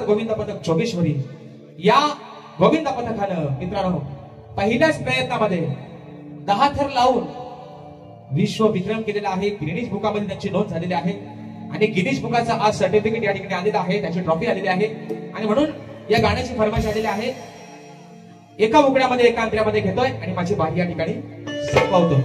गोविंद पथक जोगेश्वरी या गोविंद पथकानं मित्रांनो पहिल्याच प्रयत्नामध्ये 10 थर लावून विश्व विक्रम केलेला आहे। गिनीज बुकामध्ये त्यांची नोंद झालेली आहे आणि गिनीज बुकाचा आज सर्टिफिकेट या ठिकाणी आलेला आहे, त्याची ट्रॉफी आलेली आहे आणि म्हणून या गाण्याची फरमाईश आलेली आहे। एका मुकड्यामध्ये एका अंतऱ्यामध्ये घेतोय आणि माझी बारी या ठिकाणी संपवतो।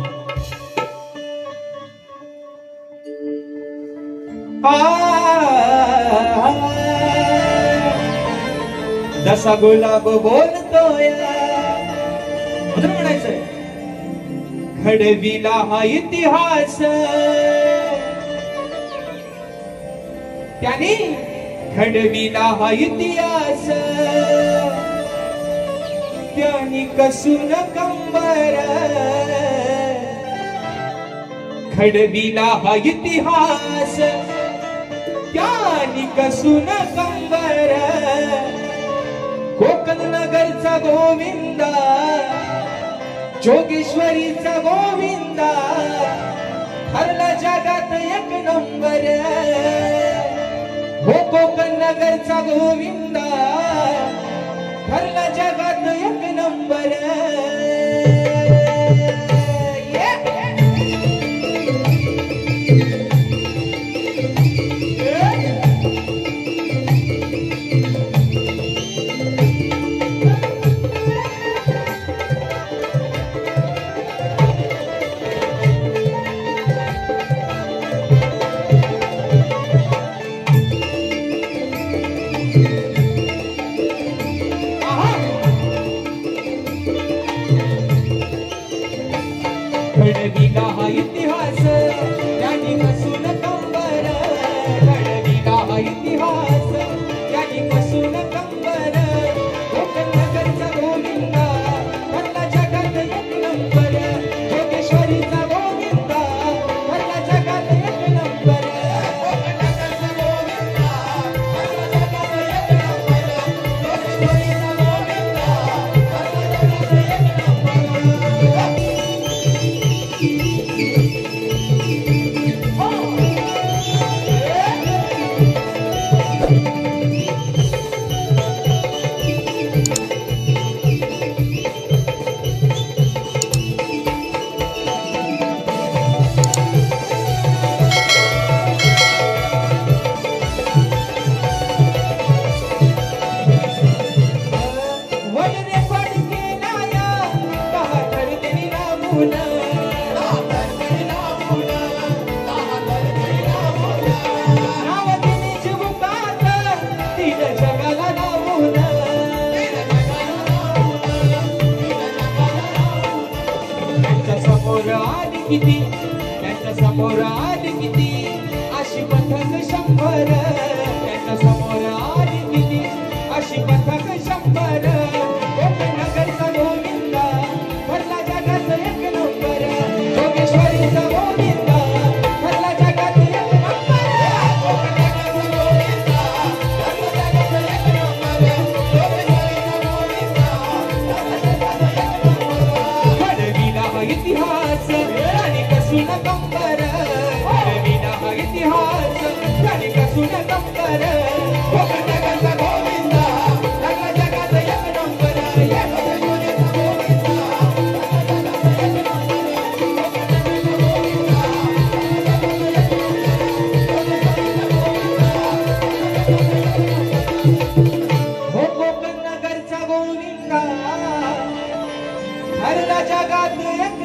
जसा गुलाब बोलतोय म्हणून म्हणायचंय घडविला हा इतिहास त्याने घडविला हा इतिहास त्याने कसून कंबर घडविला हा इतिहास त्याने कसून कंबर कोकण नगरचा गोविंदा जोगेश्वरीचा गोविंदा हरला जगात एक नंबर हो कोकण नगरचा गोविंदा हरला जगात एक नंबर घडविला हा इतिहास त्याने कसून कंबर घडविला हा इतिहास त्याने कसून कंबर कोकण नगरचा गोविंदा हरला जगात एक नंबर जोगेश्वरीचा गोविंदा हरला जगात एक नंबर कोकण नगरचा गोविंदा हरला जगात एक नंबर जोगेश्वरीचा गोविंदा हरला जगात एक नंबर किती त्यांच्या समोर आली किती अशी पथक 100 त्यांच्या समोर आली किती अशी पथक 100 कोकण नगरचा गोविंदा हरला जगात एक नंबर जोगेश्वरीचा गोविंदा हरला जगात एक नंबर कोकण नगरचा गोविंदा हरला जगात एक नंबर जोगेश्वरीचा गोविंदा हरला जगात एक नंबर घडविला हा इतिहास कसून कंबर घडविला हा इतिहास त्याने कसून कंबर कोकण नगरचा गोविंदा हरला जगात एक नंबर हो कोकण नगरचा गोविंदा हरला जगात एक